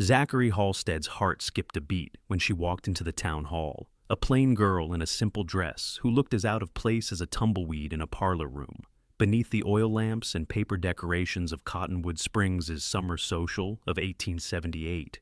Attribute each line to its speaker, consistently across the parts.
Speaker 1: Zachary Halstead's heart skipped a beat when she walked into the town hall, a plain girl in a simple dress who looked as out of place as a tumbleweed in a parlor room. Beneath the oil lamps and paper decorations of Cottonwood Springs' summer social of 1878,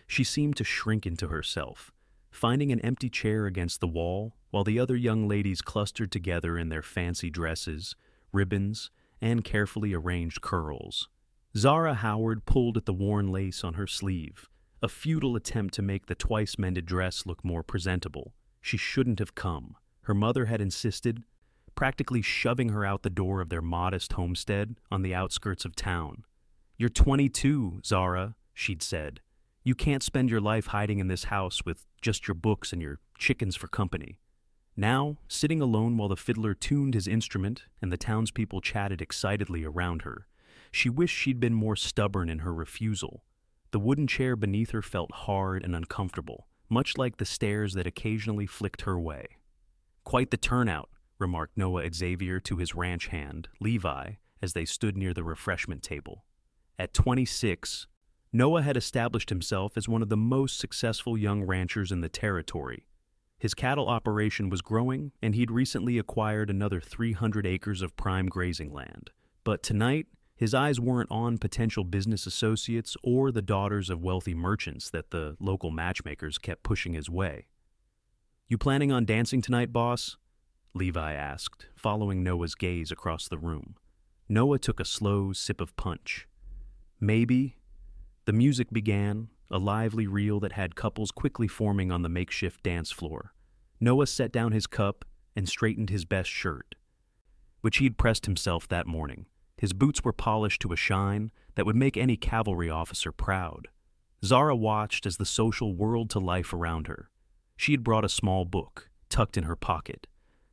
Speaker 1: she seemed to shrink into herself, finding an empty chair against the wall while the other young ladies clustered together in their fancy dresses, ribbons, and carefully arranged curls. Zara Howard pulled at the worn lace on her sleeve, a futile attempt to make the twice-mended dress look more presentable. She shouldn't have come, her mother had insisted, practically shoving her out the door of their modest homestead on the outskirts of town. "You're 22, Zara," she'd said. "You can't spend your life hiding in this house with just your books and your chickens for company." Now, sitting alone while the fiddler tuned his instrument and the townspeople chatted excitedly around her, she wished she'd been more stubborn in her refusal. The wooden chair beneath her felt hard and uncomfortable, much like the stares that occasionally flicked her way. "Quite the turnout," remarked Noah Xavier to his ranch hand, Levi, as they stood near the refreshment table. At 26, Noah had established himself as one of the most successful young ranchers in the territory. His cattle operation was growing, and he'd recently acquired another 300 acres of prime grazing land. But tonight, his eyes weren't on potential business associates or the daughters of wealthy merchants that the local matchmakers kept pushing his way. "You planning on dancing tonight, boss?" Levi asked, following Noah's gaze across the room. Noah took a slow sip of punch. "Maybe." The music began, a lively reel that had couples quickly forming on the makeshift dance floor. Noah set down his cup and straightened his best shirt, which he'd pressed himself that morning. His boots were polished to a shine that would make any cavalry officer proud. Zara watched as the social whirled to life around her. She had brought a small book, tucked in her pocket,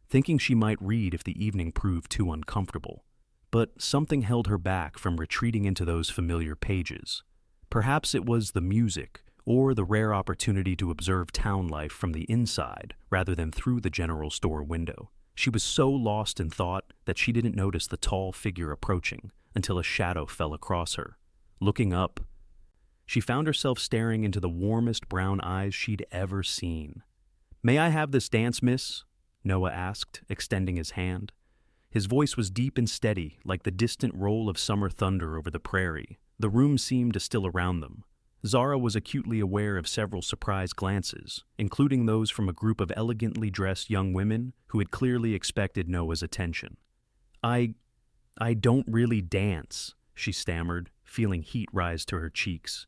Speaker 1: thinking she might read if the evening proved too uncomfortable. But something held her back from retreating into those familiar pages. Perhaps it was the music, or the rare opportunity to observe town life from the inside rather than through the general store window. She was so lost in thought that she didn't notice the tall figure approaching until a shadow fell across her. Looking up, she found herself staring into the warmest brown eyes she'd ever seen. "May I have this dance, miss?" Noah asked, extending his hand. His voice was deep and steady, like the distant roll of summer thunder over the prairie. The room seemed to still around them. Zara was acutely aware of several surprised glances, including those from a group of elegantly dressed young women who had clearly expected Noah's attention. I don't really dance," she stammered, feeling heat rise to her cheeks.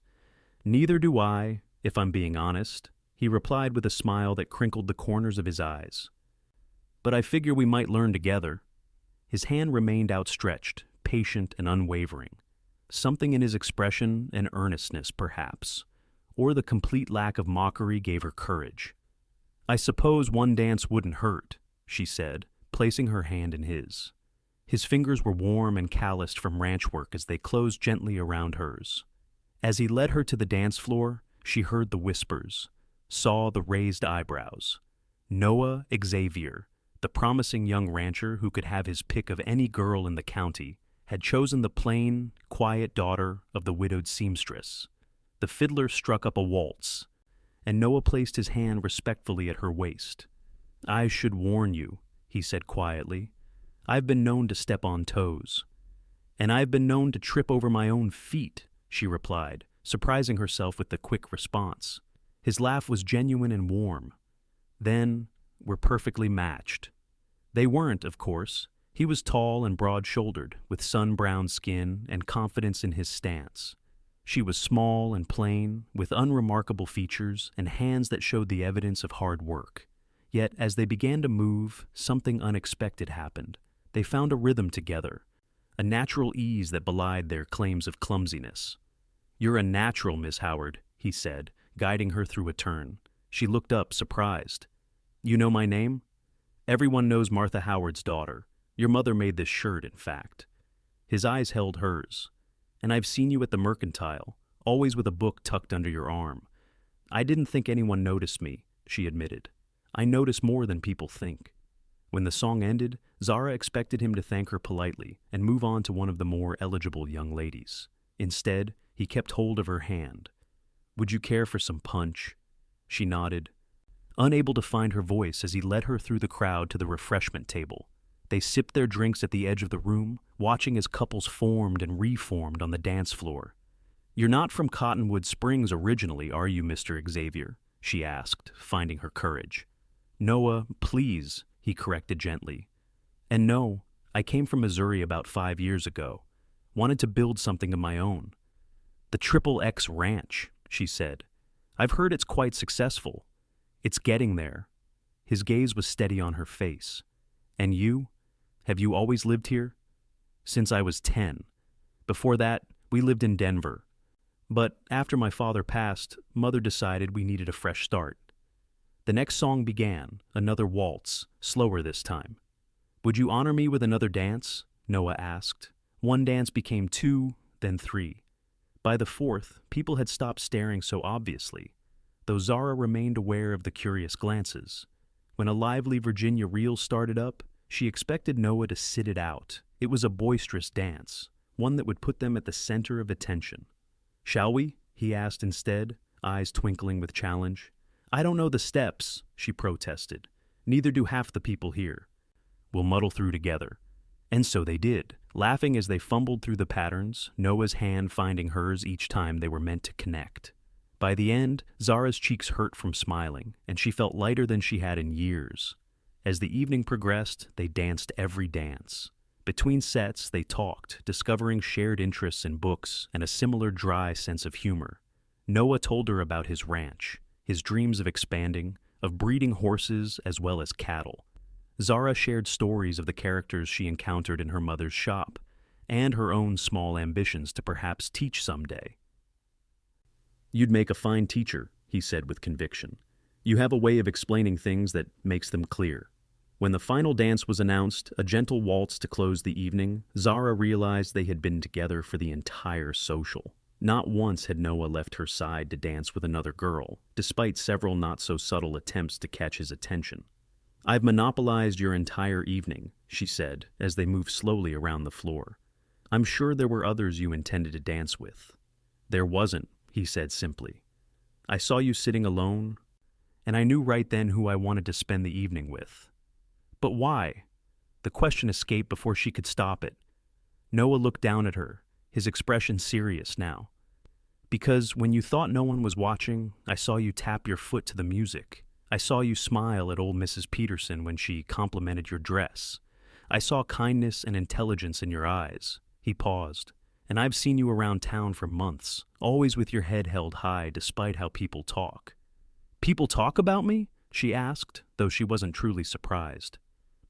Speaker 1: "Neither do I, if I'm being honest," he replied with a smile that crinkled the corners of his eyes. "But I figure we might learn together." His hand remained outstretched, patient and unwavering. Something in his expression and earnestness, perhaps, or the complete lack of mockery gave her courage. "I suppose one dance wouldn't hurt," she said, placing her hand in his. His fingers were warm and calloused from ranch work as they closed gently around hers. As he led her to the dance floor, she heard the whispers, saw the raised eyebrows. Noah Xavier, the promising young rancher who could have his pick of any girl in the county, had chosen the plain, quiet daughter of the widowed seamstress. The fiddler struck up a waltz, and Noah placed his hand respectfully at her waist. "I should warn you," he said quietly. "I've been known to step on toes." "And I've been known to trip over my own feet," she replied, surprising herself with the quick response. His laugh was genuine and warm. "Then we're perfectly matched." They weren't, of course. He was tall and broad-shouldered, with sun-browned skin and confidence in his stance. She was small and plain, with unremarkable features and hands that showed the evidence of hard work. Yet, as they began to move, something unexpected happened. They found a rhythm together, a natural ease that belied their claims of clumsiness. "You're a natural, Miss Howard," he said, guiding her through a turn. She looked up, surprised. "You know my name?" "Everyone knows Martha Howard's daughter. Your mother made this shirt, in fact." His eyes held hers. "And I've seen you at the mercantile, always with a book tucked under your arm." "I didn't think anyone noticed me," she admitted. "I notice more than people think." When the song ended, Zara expected him to thank her politely and move on to one of the more eligible young ladies. Instead, he kept hold of her hand. Would you care for some punch? She nodded, unable to find her voice as he led her through the crowd to the refreshment table. They sipped their drinks at the edge of the room, watching as couples formed and reformed on the dance floor. "You're not from Cottonwood Springs originally, are you, Mr. Xavier?" she asked, finding her courage. "Noah, please," he corrected gently. "And no, I came from Missouri about 5 years ago. Wanted to build something of my own." "The Triple X Ranch," she said. "I've heard it's quite successful. It's getting there." His gaze was steady on her face. "And you? Have you always lived here?" "Since I was 10. Before that, we lived in Denver. But after my father passed, Mother decided we needed a fresh start." The next song began, another waltz, slower this time. "Would you honor me with another dance?" Noah asked. One dance became 2, then 3. By the 4th, people had stopped staring so obviously, though Zara remained aware of the curious glances. When a lively Virginia reel started up, she expected Noah to sit it out. It was a boisterous dance, one that would put them at the center of attention. "Shall we?" he asked instead, eyes twinkling with challenge. "I don't know the steps," she protested. "Neither do half the people here." "We'll muddle through together." And so they did, laughing as they fumbled through the patterns, Noah's hand finding hers each time they were meant to connect. By the end, Zara's cheeks hurt from smiling, and she felt lighter than she had in years. As the evening progressed, they danced every dance. Between sets, they talked, discovering shared interests in books and a similar dry sense of humor. Noah told her about his ranch, his dreams of expanding, of breeding horses as well as cattle. Zara shared stories of the characters she encountered in her mother's shop, and her own small ambitions to perhaps teach someday. "You'd make a fine teacher," he said with conviction. "You have a way of explaining things that makes them clear." When the final dance was announced, a gentle waltz to close the evening, Zara realized they had been together for the entire social. Not once had Noah left her side to dance with another girl, despite several not-so-subtle attempts to catch his attention. "I've monopolized your entire evening," she said, as they moved slowly around the floor. "I'm sure there were others you intended to dance with." "There wasn't," he said simply. "I saw you sitting alone, and I knew right then who I wanted to spend the evening with." "But why?" The question escaped before she could stop it. Noah looked down at her, his expression serious now. "Because when you thought no one was watching, I saw you tap your foot to the music. I saw you smile at old Mrs. Peterson when she complimented your dress. I saw kindness and intelligence in your eyes." He paused. "And I've seen you around town for months, always with your head held high despite how people talk." "People talk about me?" she asked, though she wasn't truly surprised.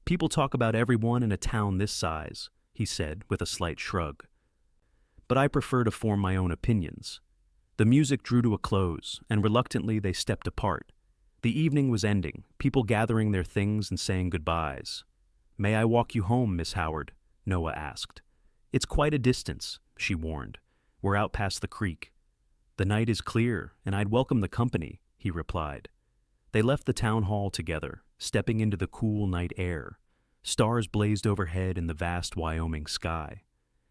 Speaker 1: "People talk about everyone in a town this size," he said with a slight shrug. "But I prefer to form my own opinions." The music drew to a close, and reluctantly they stepped apart. The evening was ending, people gathering their things and saying goodbyes. "May I walk you home, Miss Howard?" Noah asked. "It's quite a distance," she warned. "We're out past the creek." "The night is clear, and I'd welcome the company," he replied. They left the town hall together, stepping into the cool night air. Stars blazed overhead in the vast Wyoming sky,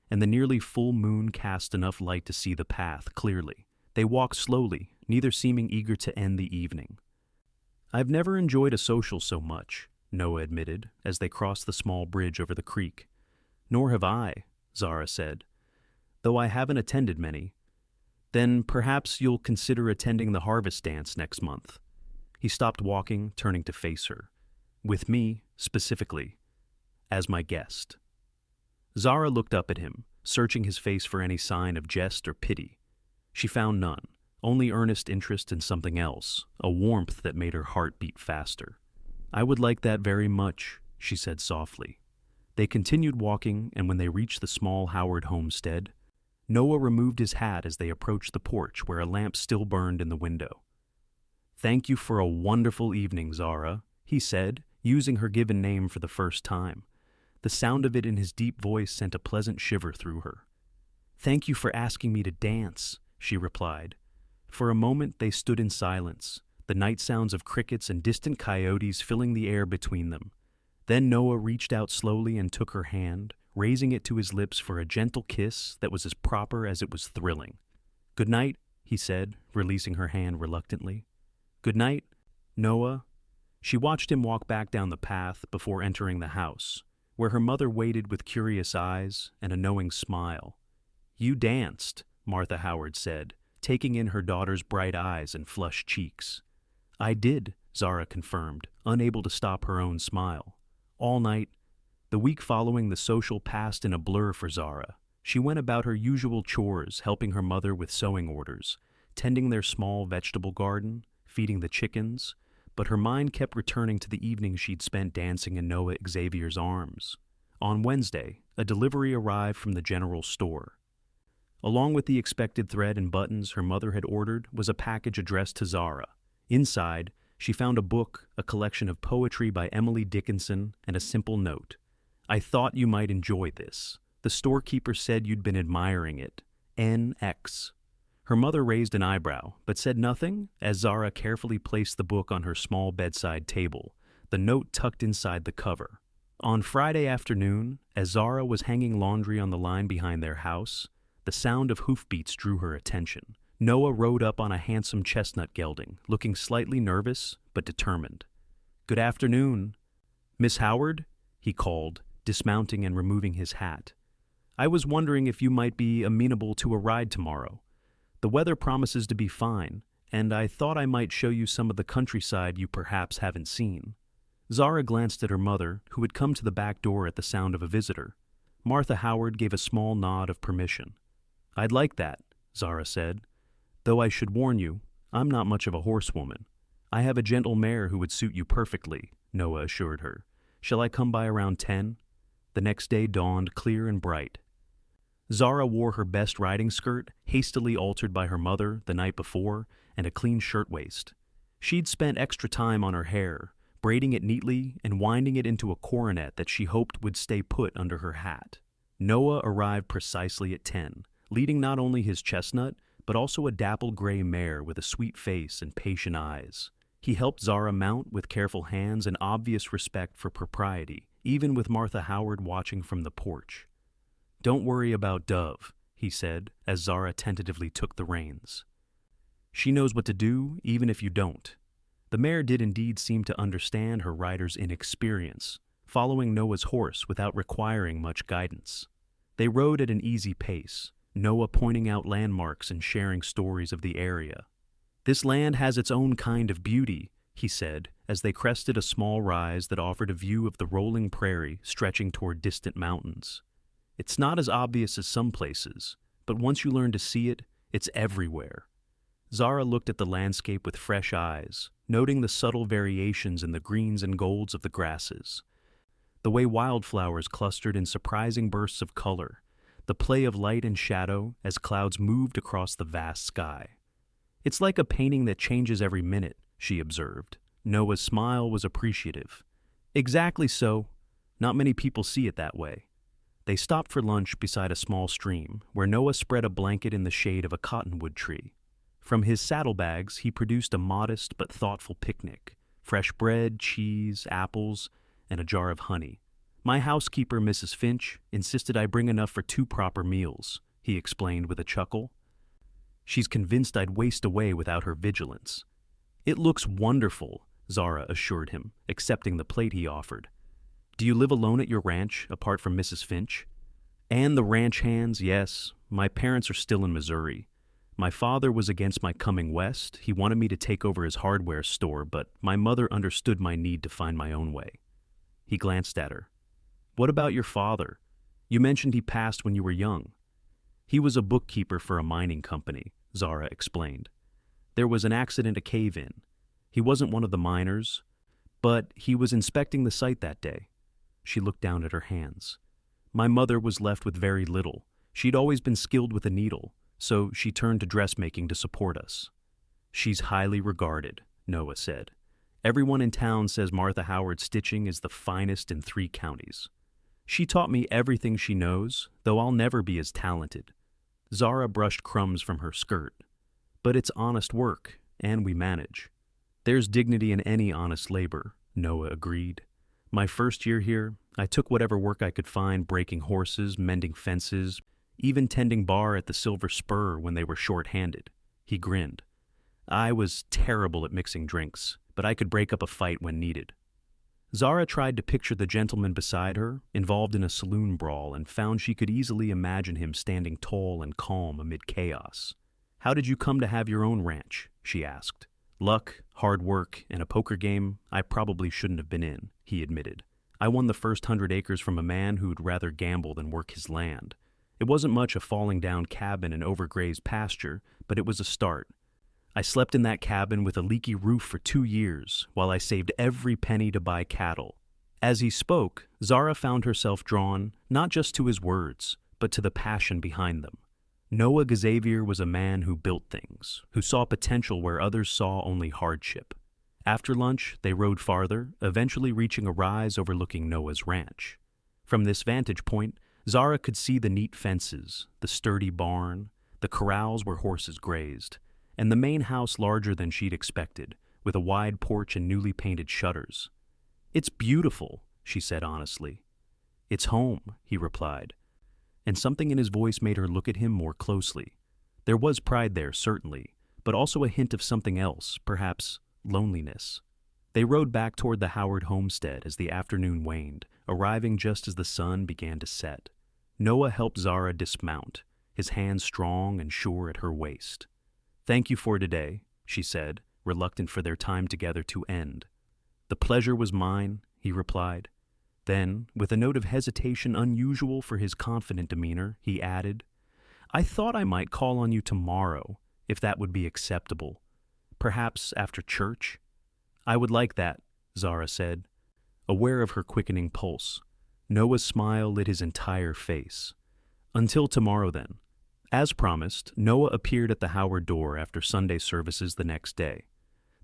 Speaker 1: and the nearly full moon cast enough light to see the path clearly. They walked slowly, neither seeming eager to end the evening. "I've never enjoyed a social so much," Noah admitted, as they crossed the small bridge over the creek. "Nor have I," Zara said, "though I haven't attended many." "Then perhaps you'll consider attending the harvest dance next month." He stopped walking, turning to face her. "With me, specifically, as my guest." Zara looked up at him, searching his face for any sign of jest or pity. She found none. Only earnest interest in something else, a warmth that made her heart beat faster. "I would like that very much," she said softly. They continued walking, and when they reached the small Howard homestead, Noah removed his hat as they approached the porch where a lamp still burned in the window. "Thank you for a wonderful evening, Zara," he said, using her given name for the first time. The sound of it in his deep voice sent a pleasant shiver through her. "Thank you for asking me to dance," she replied. For a moment they stood in silence, the night sounds of crickets and distant coyotes filling the air between them. Then Noah reached out slowly and took her hand, raising it to his lips for a gentle kiss that was as proper as it was thrilling. "Good night," he said, releasing her hand reluctantly. Good night, Noah. She watched him walk back down the path before entering the house, where her mother waited with curious eyes and a knowing smile. You danced, Martha Howard said, taking in her daughter's bright eyes and flushed cheeks. I did, Zara confirmed, unable to stop her own smile. All night. The week following the social passed in a blur for Zara. She went about her usual chores, helping her mother with sewing orders, tending their small vegetable garden, feeding the chickens, but her mind kept returning to the evening she'd spent dancing in Noah Xavier's arms. On Wednesday, a delivery arrived from the general store. Along with the expected thread and buttons her mother had ordered was a package addressed to Zara. Inside, she found a book, a collection of poetry by Emily Dickinson, and a simple note. I thought you might enjoy this. The storekeeper said you'd been admiring it. N.X. Her mother raised an eyebrow, but said nothing as Zara carefully placed the book on her small bedside table, the note tucked inside the cover. On Friday afternoon, as Zara was hanging laundry on the line behind their house, the sound of hoofbeats drew her attention. Noah rode up on a handsome chestnut gelding, looking slightly nervous but determined. Good afternoon. Miss Howard? He called, dismounting and removing his hat. I was wondering if you might be amenable to a ride tomorrow. The weather promises to be fine, and I thought I might show you some of the countryside you perhaps haven't seen. Zara glanced at her mother, who had come to the back door at the sound of a visitor. Martha Howard gave a small nod of permission. I'd like that, Zara said. Though I should warn you, I'm not much of a horsewoman. I have a gentle mare who would suit you perfectly, Noah assured her. Shall I come by around 10? The next day dawned clear and bright. Zara wore her best riding skirt, hastily altered by her mother the night before, and a clean shirtwaist. She'd spent extra time on her hair, braiding it neatly and winding it into a coronet that she hoped would stay put under her hat. Noah arrived precisely at 10, leading not only his chestnut, but also a dappled gray mare with a sweet face and patient eyes. He helped Zara mount with careful hands and obvious respect for propriety, even with Martha Howard watching from the porch. Don't worry about Dove, he said, as Zara tentatively took the reins. She knows what to do, even if you don't. The mare did indeed seem to understand her rider's inexperience, following Noah's horse without requiring much guidance. They rode at an easy pace, Noah pointing out landmarks and sharing stories of the area. This land has its own kind of beauty, he said, as they crested a small rise that offered a view of the rolling prairie stretching toward distant mountains. It's not as obvious as some places, but once you learn to see it, it's everywhere. Zara looked at the landscape with fresh eyes, noting the subtle variations in the greens and golds of the grasses, the way wildflowers clustered in surprising bursts of color, the play of light and shadow as clouds moved across the vast sky. It's like a painting that changes every minute, she observed. Noah's smile was appreciative. Exactly so. Not many people see it that way. They stopped for lunch beside a small stream, where Noah spread a blanket in the shade of a cottonwood tree. From his saddlebags, he produced a modest but thoughtful picnic: fresh bread, cheese, apples, and a jar of honey. My housekeeper, Mrs. Finch, insisted I bring enough for 2 proper meals, he explained with a chuckle. She's convinced I'd waste away without her vigilance. It looks wonderful, Zara assured him, accepting the plate he offered. Do you live alone at your ranch, apart from Mrs. Finch? And the ranch hands, yes. My parents are still in Missouri. My father was against my coming west. He wanted me to take over his hardware store, but my mother understood my need to find my own way. He glanced at her. What about your father? You mentioned he passed when you were young. He was a bookkeeper for a mining company, Zara explained. There was an accident, a cave-in. He wasn't one of the miners, but he was inspecting the site that day. She looked down at her hands. My mother was left with very little. She'd always been skilled with a needle, so she turned to dressmaking to support us. She's highly regarded, Noah said. Everyone in town says Martha Howard's stitching is the finest in 3 counties. She taught me everything she knows, though I'll never be as talented. Zara brushed crumbs from her skirt. But it's honest work, and we manage. There's dignity in any honest labor, Noah agreed. My first year here, I took whatever work I could find, breaking horses, mending fences, even tending bar at the Silver Spur when they were short-handed. He grinned. I was terrible at mixing drinks, but I could break up a fight when needed. Zara tried to picture the gentleman beside her, involved in a saloon brawl, and found she could easily imagine him standing tall and calm amid chaos. How did you come to have your own ranch? She asked. Luck, hard work, and a poker game I probably shouldn't have been in, he admitted. I won the first 100 acres from a man who'd rather gamble than work his land. It wasn't much a falling down cabin and overgrazed pasture, but it was a start. I slept in that cabin with a leaky roof for 2 years, while I saved every penny to buy cattle. As he spoke, Zara found herself drawn not just to his words, but to the passion behind them. Noah Xavier was a man who built things, who saw potential where others saw only hardship. After lunch, they rode farther, eventually reaching a rise overlooking Noah's ranch. From this vantage point, Zara could see the neat fences, the sturdy barn, the corrals where horses grazed, and the main house larger than she'd expected, with a wide porch and newly painted shutters. It's beautiful, she said honestly. It's home, he replied, and something in his voice made her look at him more closely. There was pride there, certainly, but also a hint of something else, perhaps loneliness. They rode back toward the Howard homestead as the afternoon waned, arriving just as the sun began to set. Noah helped Zara dismount, his hands strong and sure at her waist. Thank you for today, she said, reluctant for their time together to end. The pleasure was mine, he replied. Then, with a note of hesitation unusual for his confident demeanor, he added, I thought I might call on you tomorrow, if that would be acceptable. Perhaps after church? I would like that, Zara said, aware of her quickening pulse. Noah's smile lit his entire face. Until tomorrow, then. As promised, Noah appeared at the Howard door after Sunday services the next day.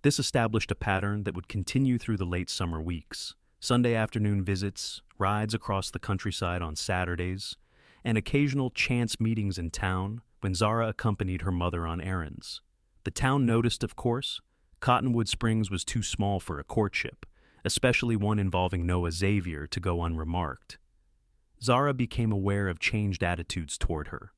Speaker 1: This established a pattern that would continue through the late summer weeks. Sunday afternoon visits, rides across the countryside on Saturdays, and occasional chance meetings in town when Zara accompanied her mother on errands. The town noticed, of course. Cottonwood Springs was too small for a courtship, especially one involving Noah Xavier, to go unremarked. Zara became aware of changed attitudes toward her.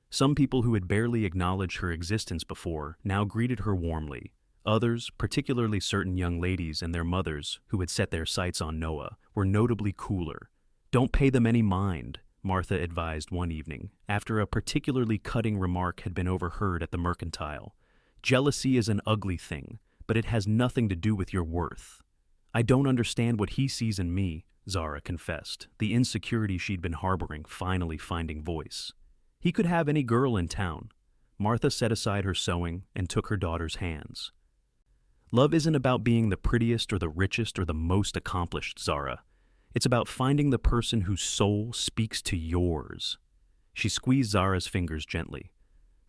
Speaker 1: Some people who had barely acknowledged her existence before now greeted her warmly. Others, particularly certain young ladies and their mothers who had set their sights on Noah, were notably cooler. Don't pay them any mind, Martha advised one evening, after a particularly cutting remark had been overheard at the mercantile. Jealousy is an ugly thing, but it has nothing to do with your worth. I don't understand what he sees in me, Zara confessed, the insecurity she'd been harboring finally finding voice. He could have any girl in town. Martha set aside her sewing and took her daughter's hands. Love isn't about being the prettiest or the richest or the most accomplished, Zara. It's about finding the person whose soul speaks to yours. She squeezed Zara's fingers gently.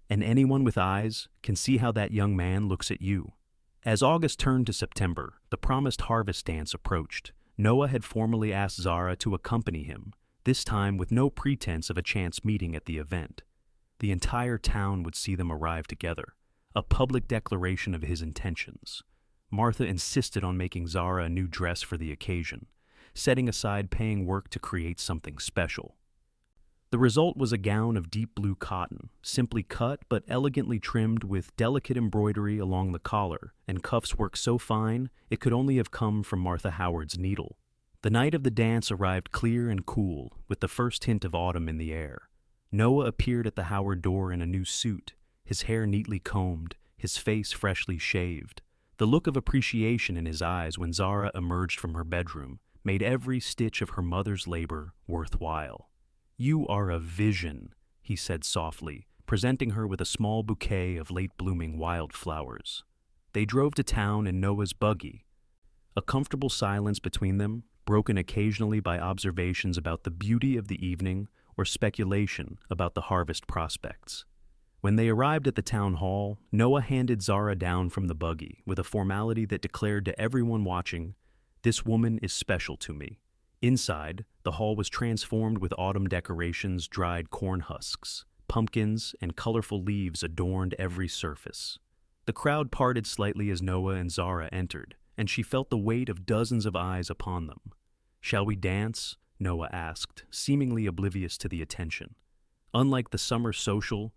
Speaker 1: And anyone with eyes can see how that young man looks at you. As August turned to September, the promised harvest dance approached. Noah had formally asked Zara to accompany him, this time with no pretense of a chance meeting at the event. The entire town would see them arrive together, a public declaration of his intentions. Martha insisted on making Zara a new dress for the occasion, setting aside paying work to create something special. The result was a gown of deep blue cotton, simply cut but elegantly trimmed with delicate embroidery along the collar and cuffs worked so fine it could only have come from Martha Howard's needle. The night of the dance arrived clear and cool, with the first hint of autumn in the air. Noah appeared at the Howard door in a new suit, his hair neatly combed, his face freshly shaved. The look of appreciation in his eyes when Zara emerged from her bedroom made every stitch of her mother's labor worthwhile. You are a vision, he said softly, presenting her with a small bouquet of late-blooming wildflowers. They drove to town in Noah's buggy. A comfortable silence between them, broken occasionally by observations about the beauty of the evening or speculation about the harvest prospects. When they arrived at the town hall, Noah handed Zara down from the buggy with a formality that declared to everyone watching, "This woman is special to me." Inside, the hall was transformed with autumn decorations, dried corn husks, pumpkins, and colorful leaves adorned every surface. The crowd parted slightly as Noah and Zara entered, and she felt the weight of dozens of eyes upon them. "Shall we dance?" Noah asked, seemingly oblivious to the attention. Unlike the summer social,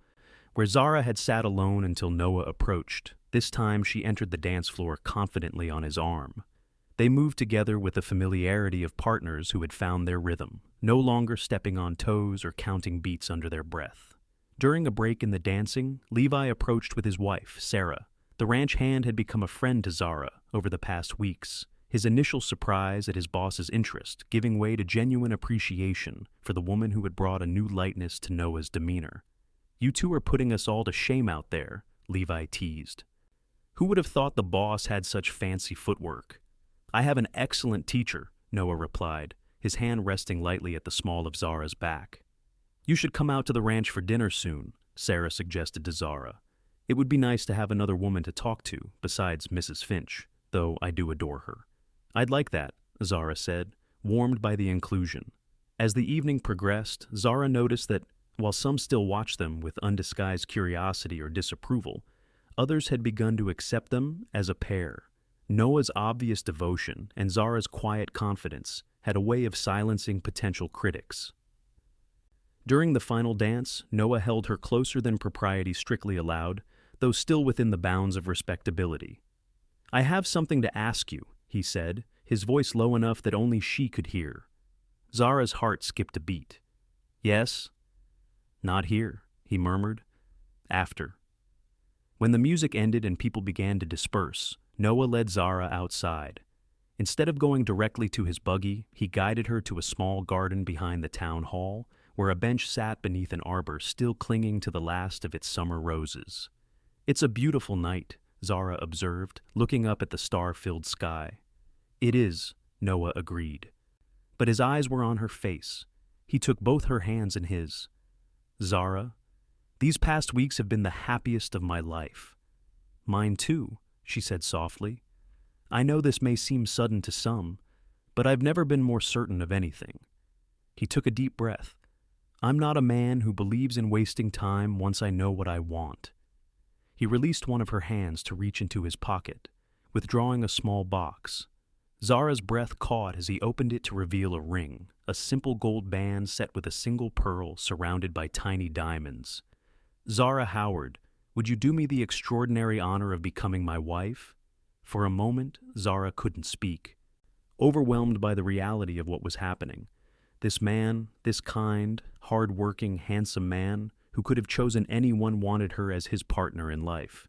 Speaker 1: where Zara had sat alone until Noah approached. This time she entered the dance floor confidently on his arm. They moved together with the familiarity of partners who had found their rhythm, no longer stepping on toes or counting beats under their breath. During a break in the dancing, Levi approached with his wife, Sarah. The ranch hand had become a friend to Zara over the past weeks, his initial surprise at his boss's interest giving way to genuine appreciation for the woman who had brought a new lightness to Noah's demeanor. "You two are putting us all to shame out there," Levi teased. "Who would have thought the boss had such fancy footwork?" "I have an excellent teacher," Noah replied, his hand resting lightly at the small of Zara's back. "You should come out to the ranch for dinner soon," Sarah suggested to Zara. "It would be nice to have another woman to talk to, besides Mrs. Finch, though I do adore her." "I'd like that," Zara said, warmed by the inclusion. As the evening progressed, Zara noticed that, while some still watched them with undisguised curiosity or disapproval, others had begun to accept them as a pair. Noah's obvious devotion and Zara's quiet confidence had a way of silencing potential critics. During the final dance, Noah held her closer than propriety strictly allowed, though still within the bounds of respectability. "I have something to ask you," he said, his voice low enough that only she could hear. Zara's heart skipped a beat. "Yes?" "Not here," he murmured. "After." When the music ended and people began to disperse, Noah led Zara outside. Instead of going directly to his buggy, he guided her to a small garden behind the town hall, where a bench sat beneath an arbor still clinging to the last of its summer roses. "It's a beautiful night," Zara observed, looking up at the star-filled sky. "It is," Noah agreed. But his eyes were on her face. He took both her hands in his. "Zara, these past weeks have been the happiest of my life." "Mine too," she said softly. "I know this may seem sudden to some, but I've never been more certain of anything." He took a deep breath. "I'm not a man who believes in wasting time once I know what I want." He released one of her hands to reach into his pocket, withdrawing a small box. Zara's breath caught as he opened it to reveal a ring, a simple gold band set with a single pearl surrounded by tiny diamonds. "Zara Howard, would you do me the extraordinary honor of becoming my wife?" For a moment, Zara couldn't speak, overwhelmed by the reality of what was happening. This man, this kind, hard-working, handsome man, who could have chosen anyone, wanted her as his partner in life.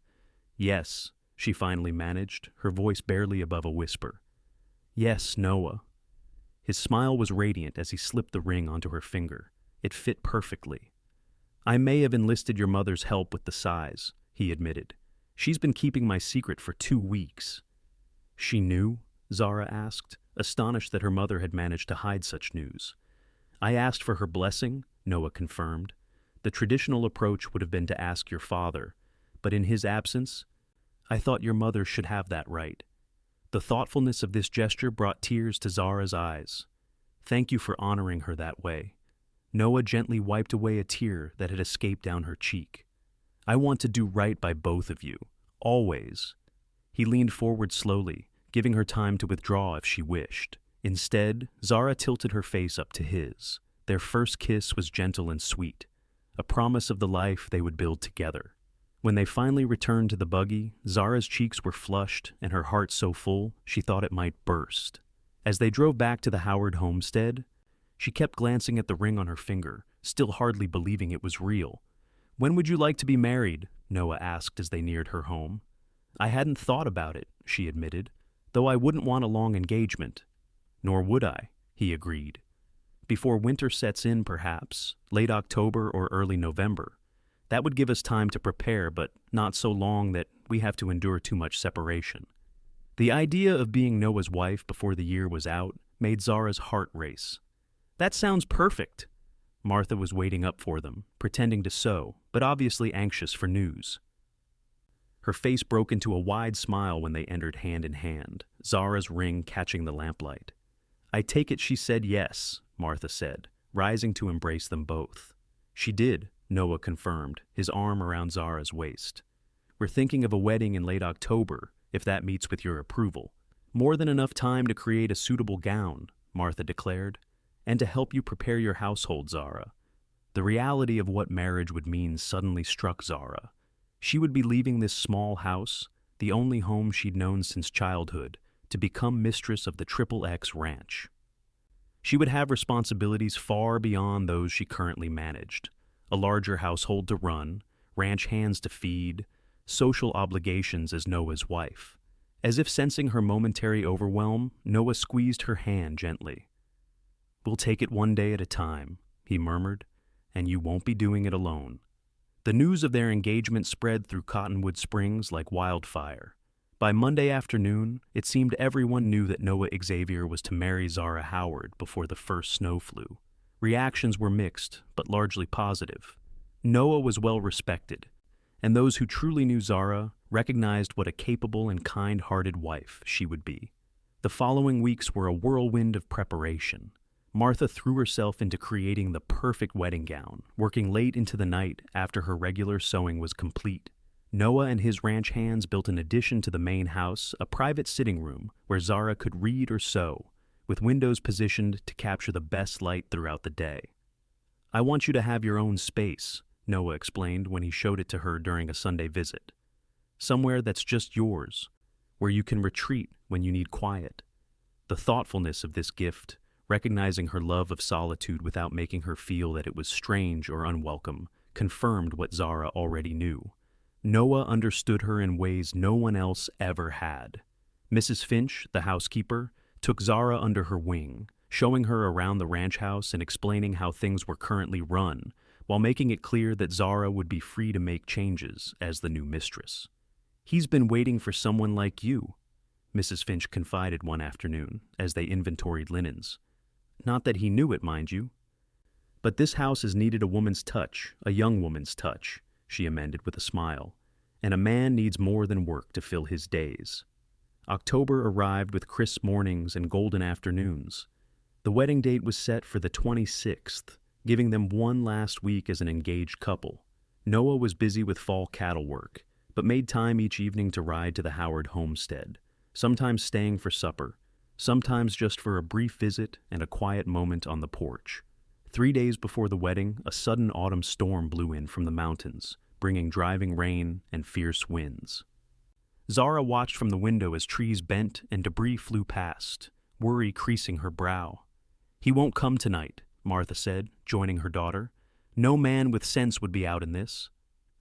Speaker 1: "Yes," she finally managed, her voice barely above a whisper. "Yes, Noah." His smile was radiant as he slipped the ring onto her finger. It fit perfectly. "I may have enlisted your mother's help with the size," he admitted. "She's been keeping my secret for 2 weeks." "She knew?" Zara asked, astonished that her mother had managed to hide such news. "I asked for her blessing," Noah confirmed. "The traditional approach would have been to ask your father, but in his absence, I thought your mother should have that right." The thoughtfulness of this gesture brought tears to Zara's eyes. "Thank you for honoring her that way." Noah gently wiped away a tear that had escaped down her cheek. "I want to do right by both of you, always." He leaned forward slowly, giving her time to withdraw if she wished. Instead, Zara tilted her face up to his. Their first kiss was gentle and sweet, a promise of the life they would build together. When they finally returned to the buggy, Zara's cheeks were flushed and her heart so full she thought it might burst. As they drove back to the Howard homestead, she kept glancing at the ring on her finger, still hardly believing it was real. "When would you like to be married?" Noah asked as they neared her home. "I hadn't thought about it," she admitted, "though I wouldn't want a long engagement." "Nor would I," he agreed. "Before winter sets in, perhaps, late October or early November. That would give us time to prepare, but not so long that we have to endure too much separation." The idea of being Noah's wife before the year was out made Zara's heart race. "That sounds perfect." Martha was waiting up for them, pretending to sew, but obviously anxious for news. Her face broke into a wide smile when they entered hand in hand, Zara's ring catching the lamplight. "I take it she said yes," Martha said, rising to embrace them both. "She did," Noah confirmed, his arm around Zara's waist. "We're thinking of a wedding in late October, if that meets with your approval." "More than enough time to create a suitable gown," Martha declared, "and to help you prepare your household, Zara." The reality of what marriage would mean suddenly struck Zara. She would be leaving this small house, the only home she'd known since childhood, to become mistress of the XXX ranch. She would have responsibilities far beyond those she currently managed. A larger household to run, ranch hands to feed, social obligations as Noah's wife. As if sensing her momentary overwhelm, Noah squeezed her hand gently. "We'll take it one day at a time," he murmured, "and you won't be doing it alone." The news of their engagement spread through Cottonwood Springs like wildfire. By Monday afternoon, it seemed everyone knew that Noah Xavier was to marry Zara Howard before the first snow flew. Reactions were mixed, but largely positive. Noah was well respected, and those who truly knew Zara recognized what a capable and kind-hearted wife she would be. The following weeks were a whirlwind of preparation. Martha threw herself into creating the perfect wedding gown, working late into the night after her regular sewing was complete. Noah and his ranch hands built an addition to the main house, a private sitting room where Zara could read or sew, with windows positioned to capture the best light throughout the day. "I want you to have your own space," Noah explained when he showed it to her during a Sunday visit. "Somewhere that's just yours, where you can retreat when you need quiet." The thoughtfulness of this gift, recognizing her love of solitude without making her feel that it was strange or unwelcome, confirmed what Zara already knew. Noah understood her in ways no one else ever had. Mrs. Finch, the housekeeper, took Zara under her wing, showing her around the ranch house and explaining how things were currently run, while making it clear that Zara would be free to make changes as the new mistress. "He's been waiting for someone like you," Mrs. Finch confided one afternoon as they inventoried linens. "Not that he knew it, mind you. But this house has needed a woman's touch, a young woman's touch," she amended with a smile. "And a man needs more than work to fill his days." October arrived with crisp mornings and golden afternoons. The wedding date was set for the 26th, giving them one last week as an engaged couple. Noah was busy with fall cattle work, but made time each evening to ride to the Howard homestead, sometimes staying for supper, sometimes just for a brief visit and a quiet moment on the porch. 3 days before the wedding, a sudden autumn storm blew in from the mountains, bringing driving rain and fierce winds. Zara watched from the window as trees bent and debris flew past, worry creasing her brow. "He won't come tonight," Martha said, joining her daughter. "No man with sense would be out in this."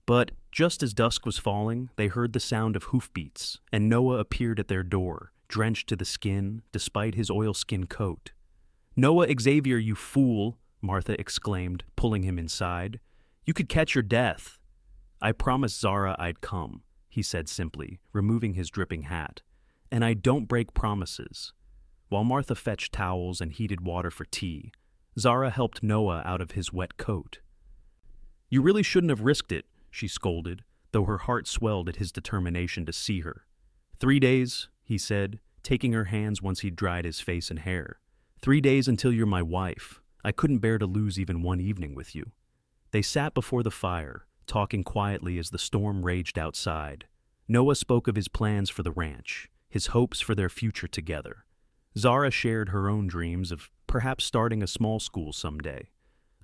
Speaker 1: But just as dusk was falling, they heard the sound of hoofbeats, and Noah appeared at their door, drenched to the skin, despite his oilskin coat. "Noah Xavier, you fool!" Martha exclaimed, pulling him inside. "You could catch your death." "I promised Zara I'd come," he said simply, removing his dripping hat. "And I don't break promises." While Martha fetched towels and heated water for tea, Zara helped Noah out of his wet coat. "You really shouldn't have risked it," she scolded, though her heart swelled at his determination to see her. 3 days, he said, taking her hands once he'd dried his face and hair. 3 days until you're my wife. I couldn't bear to lose even one evening with you." They sat before the fire, talking quietly as the storm raged outside. Noah spoke of his plans for the ranch, his hopes for their future together. Zara shared her own dreams of perhaps starting a small school someday,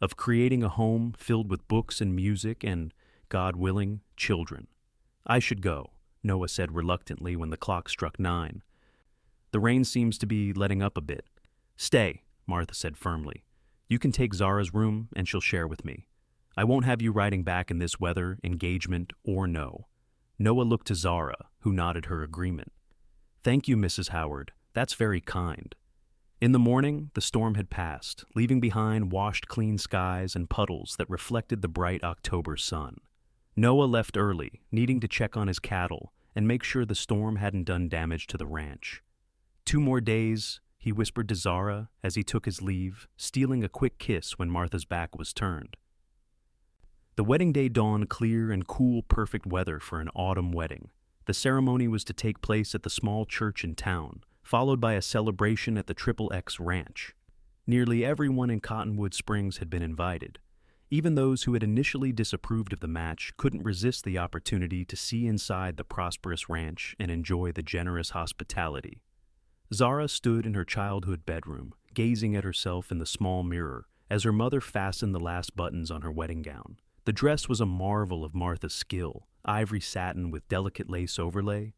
Speaker 1: of creating a home filled with books and music and, God willing, children. "I should go," Noah said reluctantly when the clock struck 9. "The rain seems to be letting up a bit." "Stay," Martha said firmly. "You can take Zara's room and she'll share with me. I won't have you riding back in this weather, engagement or no." Noah looked to Zara, who nodded her agreement. "Thank you, Mrs. Howard. That's very kind." In the morning, the storm had passed, leaving behind washed clean skies and puddles that reflected the bright October sun. Noah left early, needing to check on his cattle and make sure the storm hadn't done damage to the ranch. 2 more days, he whispered to Zara as he took his leave, stealing a quick kiss when Martha's back was turned. The wedding day dawned clear and cool, perfect weather for an autumn wedding. The ceremony was to take place at the small church in town, followed by a celebration at the XXX ranch. Nearly everyone in Cottonwood Springs had been invited. Even those who had initially disapproved of the match couldn't resist the opportunity to see inside the prosperous ranch and enjoy the generous hospitality. Zara stood in her childhood bedroom, gazing at herself in the small mirror as her mother fastened the last buttons on her wedding gown. The dress was a marvel of Martha's skill, ivory satin with delicate lace overlay,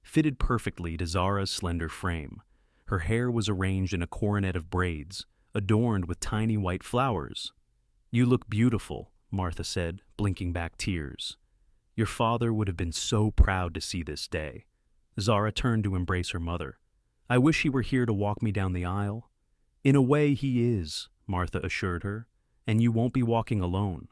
Speaker 1: fitted perfectly to Zara's slender frame. Her hair was arranged in a coronet of braids, adorned with tiny white flowers. "You look beautiful," Martha said, blinking back tears. "Your father would have been so proud to see this day." Zara turned to embrace her mother. "I wish he were here to walk me down the aisle." "In a way, he is," Martha assured her, "and you won't be walking alone."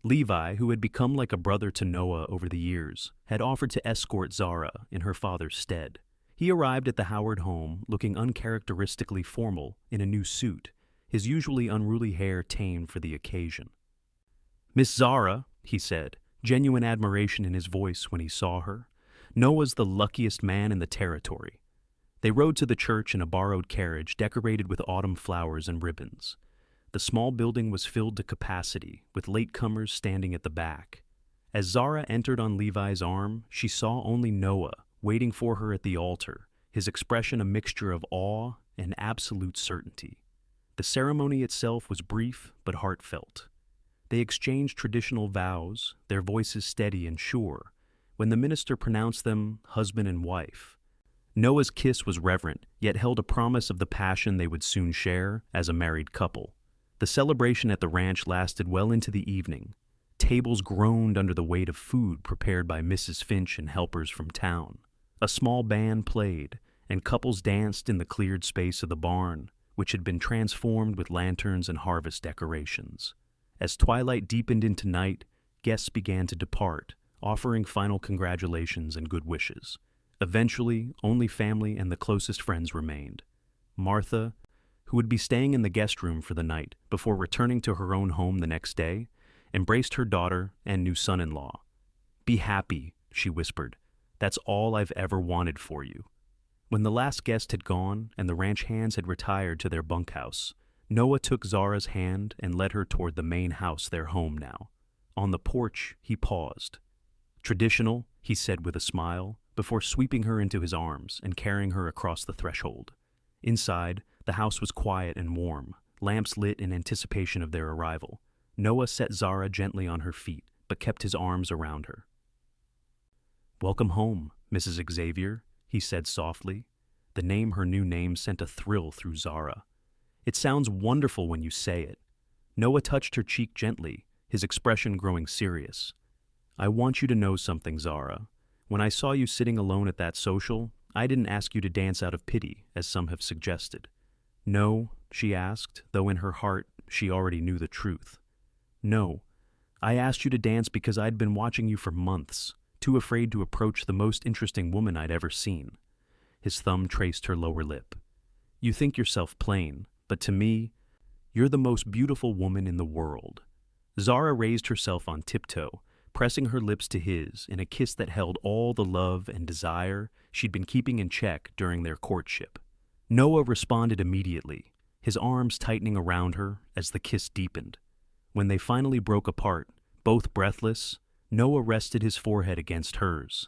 Speaker 1: Levi, who had become like a brother to Noah over the years, had offered to escort Zara in her father's stead. He arrived at the Howard home looking uncharacteristically formal in a new suit, his usually unruly hair tamed for the occasion. "Miss Zara," he said, genuine admiration in his voice when he saw her. "Noah's the luckiest man in the territory." They rode to the church in a borrowed carriage decorated with autumn flowers and ribbons. The small building was filled to capacity, with latecomers standing at the back. As Zara entered on Levi's arm, she saw only Noah, waiting for her at the altar, his expression a mixture of awe and absolute certainty. The ceremony itself was brief but heartfelt. They exchanged traditional vows, their voices steady and sure, when the minister pronounced them husband and wife. Noah's kiss was reverent, yet held a promise of the passion they would soon share as a married couple. The celebration at the ranch lasted well into the evening. Tables groaned under the weight of food prepared by Mrs. Finch and helpers from town. A small band played, and couples danced in the cleared space of the barn, which had been transformed with lanterns and harvest decorations. As twilight deepened into night, guests began to depart, offering final congratulations and good wishes. Eventually, only family and the closest friends remained. Martha, who would be staying in the guest room for the night before returning to her own home the next day, embraced her daughter and new son-in-law. "Be happy," she whispered. "That's all I've ever wanted for you." When the last guest had gone and the ranch hands had retired to their bunkhouse, Noah took Zara's hand and led her toward the main house, their home now. On the porch, he paused. "Traditional," he said with a smile, before sweeping her into his arms and carrying her across the threshold. Inside, the house was quiet and warm, lamps lit in anticipation of their arrival. Noah set Zara gently on her feet, but kept his arms around her. "Welcome home, Mrs. Xavier," he said softly. The name, her new name, sent a thrill through Zara. "It sounds wonderful when you say it." Noah touched her cheek gently, his expression growing serious. "I want you to know something, Zara. When I saw you sitting alone at that social, I didn't ask you to dance out of pity, as some have suggested." "No," she asked, though in her heart she already knew the truth. "No, I asked you to dance because I'd been watching you for months, too afraid to approach the most interesting woman I'd ever seen." His thumb traced her lower lip. "You think yourself plain, but to me, you're the most beautiful woman in the world." Zara raised herself on tiptoe, pressing her lips to his in a kiss that held all the love and desire she'd been keeping in check during their courtship. Noah responded immediately, his arms tightening around her as the kiss deepened. When they finally broke apart, both breathless, Noah rested his forehead against hers.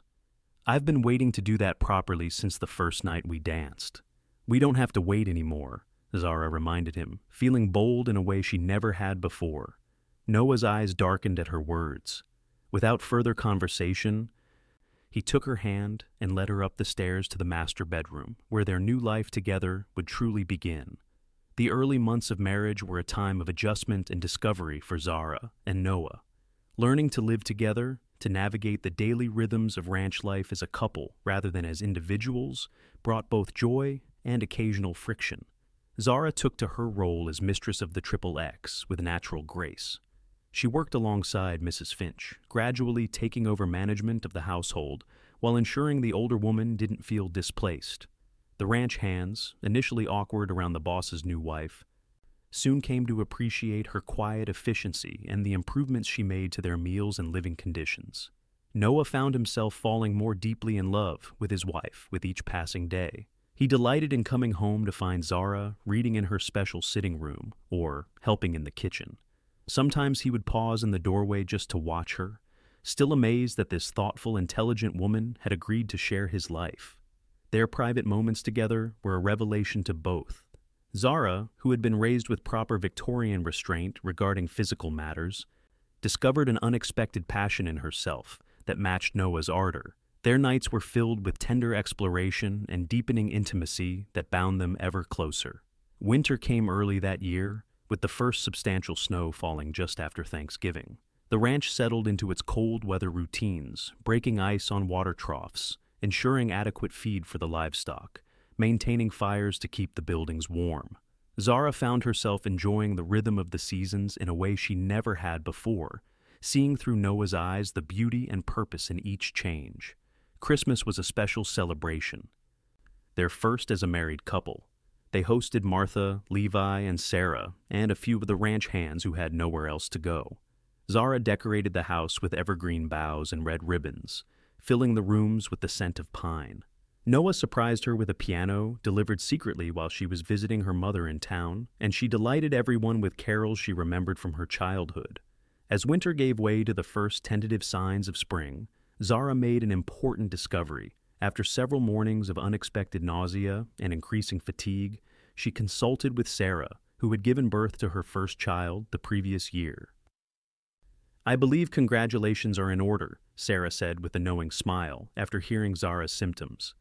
Speaker 1: "I've been waiting to do that properly since the first night we danced." "We don't have to wait anymore," Zara reminded him, feeling bold in a way she never had before. Noah's eyes darkened at her words. Without further conversation, he took her hand and led her up the stairs to the master bedroom, where their new life together would truly begin. The early months of marriage were a time of adjustment and discovery for Zara and Noah. Learning to live together, to navigate the daily rhythms of ranch life as a couple rather than as individuals, brought both joy and occasional friction. Zara took to her role as mistress of the Triple X with natural grace. She worked alongside Mrs. Finch, gradually taking over management of the household while ensuring the older woman didn't feel displaced. The ranch hands, initially awkward around the boss's new wife, soon came to appreciate her quiet efficiency and the improvements she made to their meals and living conditions. Noah found himself falling more deeply in love with his wife with each passing day. He delighted in coming home to find Zara reading in her special sitting room or helping in the kitchen. Sometimes he would pause in the doorway just to watch her, still amazed that this thoughtful, intelligent woman had agreed to share his life. Their private moments together were a revelation to both. Zara, who had been raised with proper Victorian restraint regarding physical matters, discovered an unexpected passion in herself that matched Noah's ardor. Their nights were filled with tender exploration and deepening intimacy that bound them ever closer. Winter came early that year, with the first substantial snow falling just after Thanksgiving. The ranch settled into its cold weather routines, breaking ice on water troughs, ensuring adequate feed for the livestock, maintaining fires to keep the buildings warm. Zara found herself enjoying the rhythm of the seasons in a way she never had before, seeing through Noah's eyes the beauty and purpose in each change. Christmas was a special celebration, their first as a married couple. They hosted Martha, Levi, and Sarah, and a few of the ranch hands who had nowhere else to go. Zara decorated the house with evergreen boughs and red ribbons, filling the rooms with the scent of pine. Noah surprised her with a piano delivered secretly while she was visiting her mother in town, and she delighted everyone with carols she remembered from her childhood. As winter gave way to the first tentative signs of spring, Zara made an important discovery. After several mornings of unexpected nausea and increasing fatigue, she consulted with Sarah, who had given birth to her first child the previous year. "I believe congratulations are in order," Sarah said with a knowing smile after hearing Zara's symptoms.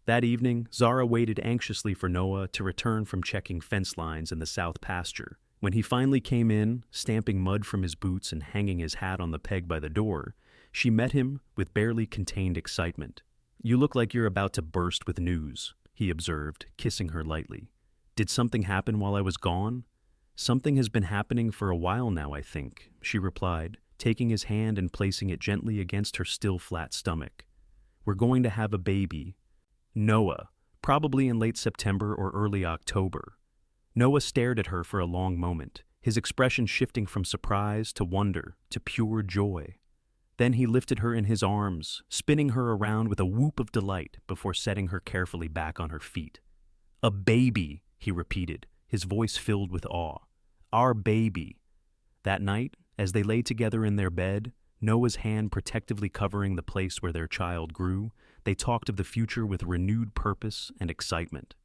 Speaker 1: That evening, Zara waited anxiously for Noah to return from checking fence lines in the south pasture. When he finally came in, stamping mud from his boots and hanging his hat on the peg by the door, she met him with barely contained excitement. "You look like you're about to burst with news," he observed, kissing her lightly. "Did something happen while I was gone?" "Something has been happening for a while now, I think," she replied, taking his hand and placing it gently against her still flat stomach. "We're going to have a baby. Noah, probably in late September or early October." Noah stared at her for a long moment, his expression shifting from surprise to wonder to pure joy. Then he lifted her in his arms, spinning her around with a whoop of delight before setting her carefully back on her feet. "A baby," he repeated, his voice filled with awe. "Our baby." That night, as they lay together in their bed, Noah's hand protectively covering the place where their child grew, they talked of the future with renewed purpose and excitement.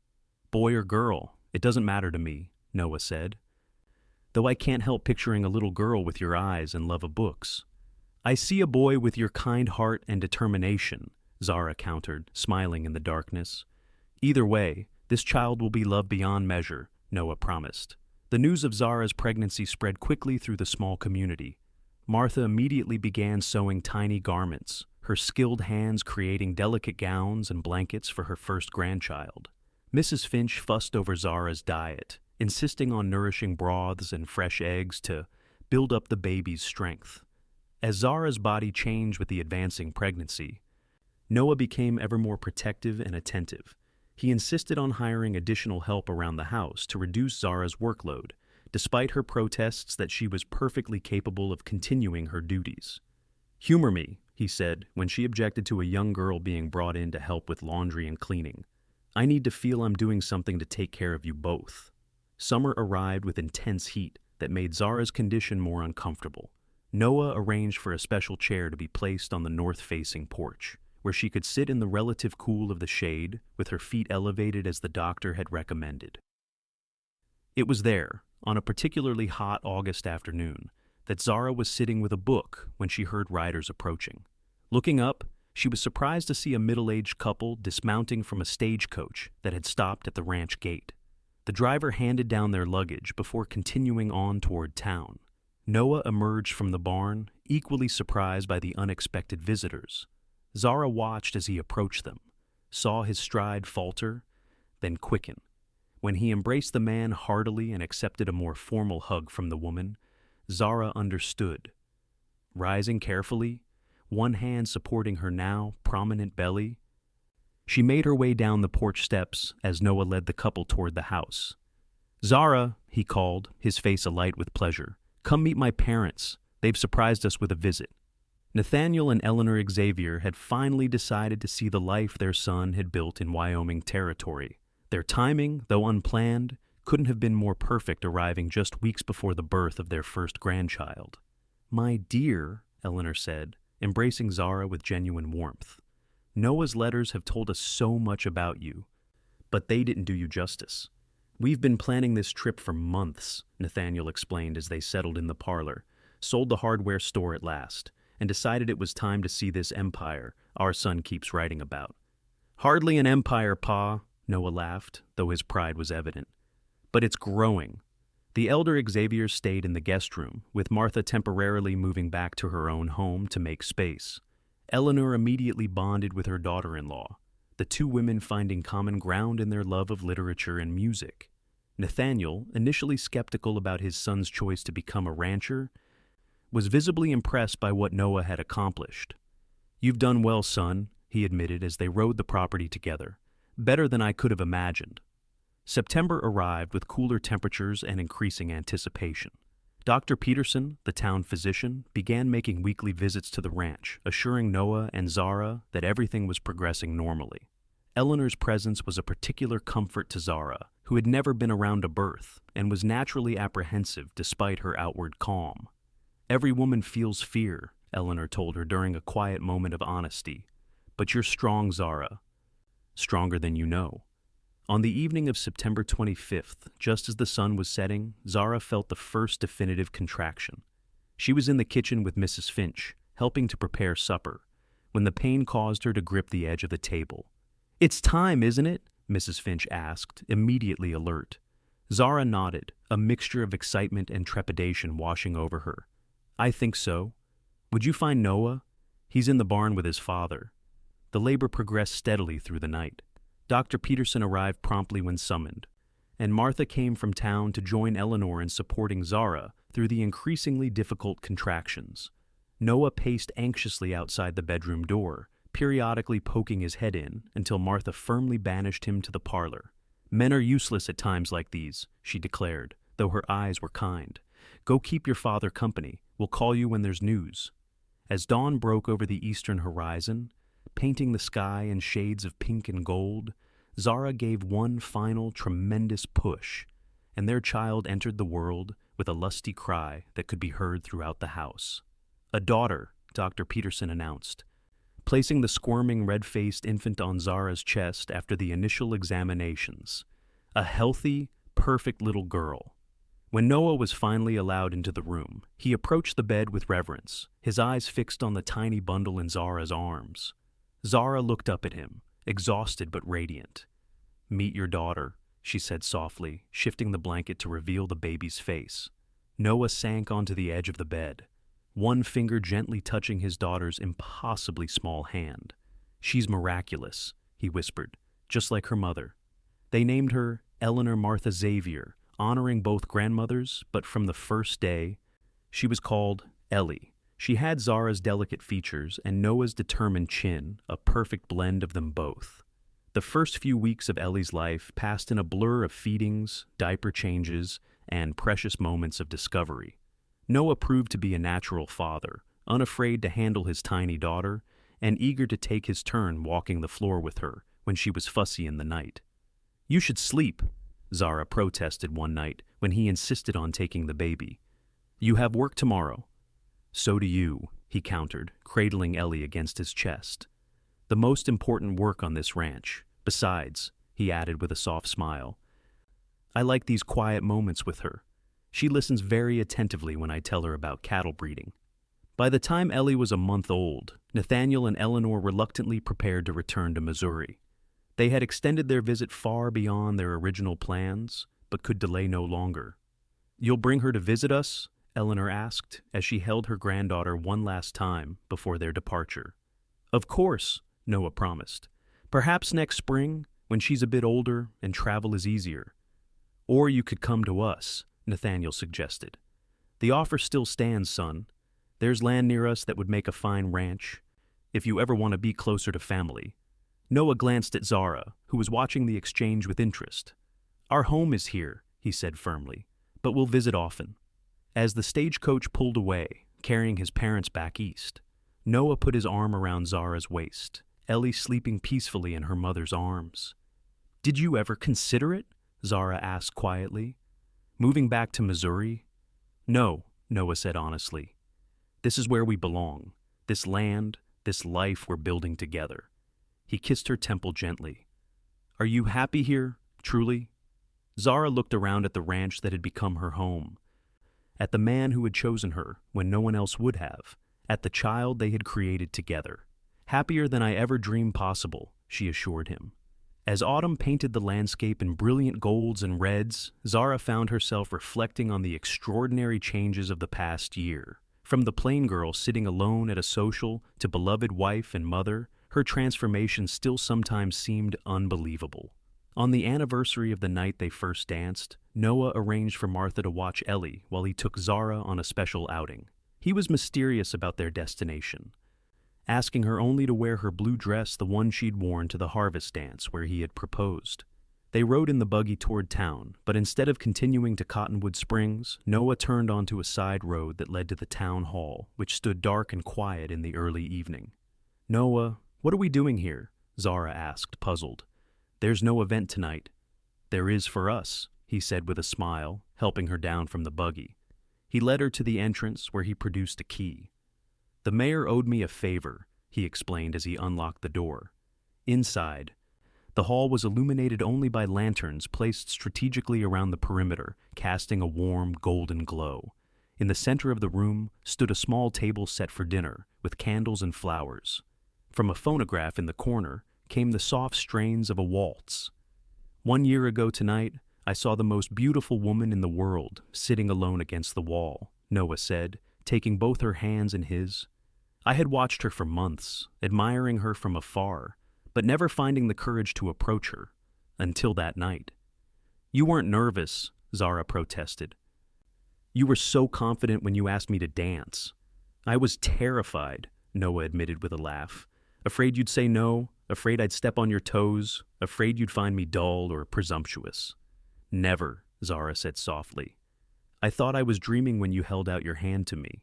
Speaker 1: "Boy or girl, it doesn't matter to me," Noah said. "Though I can't help picturing a little girl with your eyes and love of books." "I see a boy with your kind heart and determination," Zara countered, smiling in the darkness. "Either way, this child will be loved beyond measure," Noah promised. The news of Zara's pregnancy spread quickly through the small community. Martha immediately began sewing tiny garments, her skilled hands creating delicate gowns and blankets for her first grandchild. Mrs. Finch fussed over Zara's diet, insisting on nourishing broths and fresh eggs to build up the baby's strength. As Zara's body changed with the advancing pregnancy, Noah became ever more protective and attentive. He insisted on hiring additional help around the house to reduce Zara's workload, despite her protests that she was perfectly capable of continuing her duties. "Humor me," he said when she objected to a young girl being brought in to help with laundry and cleaning. "I need to feel I'm doing something to take care of you both." Summer arrived with intense heat that made Zara's condition more uncomfortable. Noah arranged for a special chair to be placed on the north-facing porch, where she could sit in the relative cool of the shade with her feet elevated as the doctor had recommended. It was there, on a particularly hot August afternoon, that Zara was sitting with a book when she heard riders approaching. Looking up, she was surprised to see a middle-aged couple dismounting from a stagecoach that had stopped at the ranch gate. The driver handed down their luggage before continuing on toward town. Noah emerged from the barn, equally surprised by the unexpected visitors. Zara watched as he approached them, saw his stride falter, then quicken. When he embraced the man heartily and accepted a more formal hug from the woman, Zara understood. Rising carefully, one hand supporting her now prominent belly, she made her way down the porch steps as Noah led the couple toward the house. "Zara," he called, his face alight with pleasure, "come meet my parents. They've surprised us with a visit." Nathaniel and Eleanor Xavier had finally decided to see the life their son had built in Wyoming territory. Their timing, though unplanned, couldn't have been more perfect, arriving just weeks before the birth of their first grandchild. "My dear," Eleanor said, embracing Zara with genuine warmth, "Noah's letters have told us so much about you, but they didn't do you justice. "We've been planning this trip for months," Nathaniel explained as they settled in the parlor, sold the hardware store at last, and decided it was time to see this empire our son keeps writing about. "Hardly an empire, Pa," Noah laughed, though his pride was evident. "But it's growing." The elder Xavier stayed in the guest room, with Martha temporarily moving back to her own home to make space. Eleanor immediately bonded with her daughter-in-law, the two women finding common ground in their love of literature and music. Nathaniel, initially skeptical about his son's choice to become a rancher, was visibly impressed by what Noah had accomplished. "You've done well, son," he admitted as they rode the property together. "Better than I could have imagined." September arrived with cooler temperatures and increasing anticipation. Dr. Peterson, the town physician, began making weekly visits to the ranch, assuring Noah and Zara that everything was progressing normally. Eleanor's presence was a particular comfort to Zara, who had never been around a birth and was naturally apprehensive despite her outward calm. "Every woman feels fear," Eleanor told her during a quiet moment of honesty. "But you're strong, Zara. Stronger than you know." On the evening of September 25th, just as the sun was setting, Zara felt the first definitive contraction. She was in the kitchen with Mrs. Finch, helping to prepare supper, when the pain caused her to grip the edge of the table. "It's time, isn't it?" Mrs. Finch asked, immediately alert. Zara nodded, a mixture of excitement and trepidation washing over her. "I think so. Would you find Noah? He's in the barn with his father." The labor progressed steadily through the night. Dr. Peterson arrived promptly when summoned, and Martha came from town to join Eleanor in supporting Zara through the increasingly difficult contractions. Noah paced anxiously outside the bedroom door, periodically poking his head in until Martha firmly banished him to the parlor. "Men are useless at times like these," she declared, though her eyes were kind. "Go keep your father company. We'll call you when there's news." As dawn broke over the eastern horizon, painting the sky in shades of pink and gold, Zara gave one final tremendous push, and their child entered the world with a lusty cry that could be heard throughout the house. "A daughter," Dr. Peterson announced, placing the squirming red-faced infant on Zara's chest after the initial examinations. "A healthy, perfect little girl." When Noah was finally allowed into the room, he approached the bed with reverence, his eyes fixed on the tiny bundle in Zara's arms. Zara looked up at him, exhausted but radiant. "Meet your daughter," she said softly, shifting the blanket to reveal the baby's face. Noah sank onto the edge of the bed, one finger gently touching his daughter's impossibly small hand. "She's miraculous," he whispered, "just like her mother." They named her Eleanor Martha Xavier, honoring both grandmothers, but from the first day, she was called Ellie. She had Zara's delicate features and Noah's determined chin, a perfect blend of them both. The first few weeks of Ellie's life passed in a blur of feedings, diaper changes, and precious moments of discovery. Noah proved to be a natural father, unafraid to handle his tiny daughter, and eager to take his turn walking the floor with her when she was fussy in the night. "You should sleep," Zara protested one night when he insisted on taking the baby. "You have work tomorrow." "So do you," he countered, cradling Ellie against his chest. "The most important work on this ranch. Besides," he added with a soft smile, "I like these quiet moments with her. She listens very attentively when I tell her about cattle breeding." By the time Ellie was a month old, Nathaniel and Eleanor reluctantly prepared to return to Missouri. They had extended their visit far beyond their original plans, but could delay no longer. "You'll bring her to visit us?" Eleanor asked as she held her granddaughter one last time before their departure. "Of course," Noah promised. "Perhaps next spring, when she's a bit older and travel is easier. Or you could come to us," Nathaniel suggested. "The offer still stands, son. There's land near us that would make a fine ranch, if you ever want to be closer to family." Noah glanced at Zara, who was watching the exchange with interest. "Our home is here," he said firmly, "but we'll visit often." As the stagecoach pulled away, carrying his parents back east, Noah put his arm around Zara's waist, Ellie sleeping peacefully in her mother's arms. "Did you ever consider it?" Zara asked quietly. "Moving back to Missouri?" "No," Noah said honestly. "This is where we belong. This land, this life we're building together." He kissed her temple gently. "Are you happy here, truly?" Zara looked around at the ranch that had become her home, at the man who had chosen her when no one else would have, at the child they had created together. "Happier than I ever dreamed possible," she assured him. As autumn painted the landscape in brilliant golds and reds, Zara found herself reflecting on the extraordinary changes of the past year. From the plain girl sitting alone at a social to beloved wife and mother, her transformation still sometimes seemed unbelievable. On the anniversary of the night they first danced, Noah arranged for Martha to watch Ellie while he took Zara on a special outing. He was mysterious about their destination, asking her only to wear her blue dress, the one she'd worn to the harvest dance where he had proposed. They rode in the buggy toward town, but instead of continuing to Cottonwood Springs, Noah turned onto a side road that led to the town hall, which stood dark and quiet in the early evening. "Noah, what are we doing here?" Zara asked, puzzled. "There's no event tonight." "There is for us," he said with a smile, helping her down from the buggy. He led her to the entrance where he produced a key. "The mayor owed me a favor," he explained as he unlocked the door. Inside, the hall was illuminated only by lanterns placed strategically around the perimeter, casting a warm, golden glow. In the center of the room stood a small table set for dinner, with candles and flowers. From a phonograph in the corner came the soft strains of a waltz. "1 year ago tonight, I saw the most beautiful woman in the world sitting alone against the wall," Noah said, taking both her hands in his. "I had watched her for months, admiring her from afar, but never finding the courage to approach her, until that night." "You weren't nervous," Zara protested. "You were so confident when you asked me to dance." "I was terrified," Noah admitted with a laugh. "Afraid you'd say no, afraid I'd step on your toes, afraid you'd find me dull or presumptuous." "Never," Zara said softly. "I thought I was dreaming when you held out your hand to me."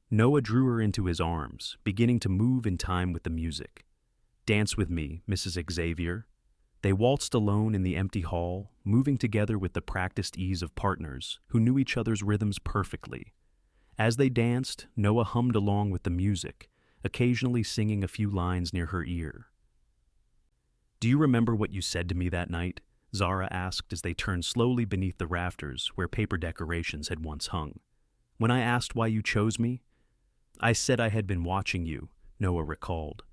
Speaker 1: Noah drew her into his arms, beginning to move in time with the music. "Dance with me, Mrs. Xavier." They waltzed alone in the empty hall, moving together with the practiced ease of partners who knew each other's rhythms perfectly. As they danced, Noah hummed along with the music, occasionally singing a few lines near her ear. "Do you remember what you said to me that night?" Zara asked as they turned slowly beneath the rafters where paper decorations had once hung. "When I asked why you chose me?" "I said I had been watching you," Noah recalled.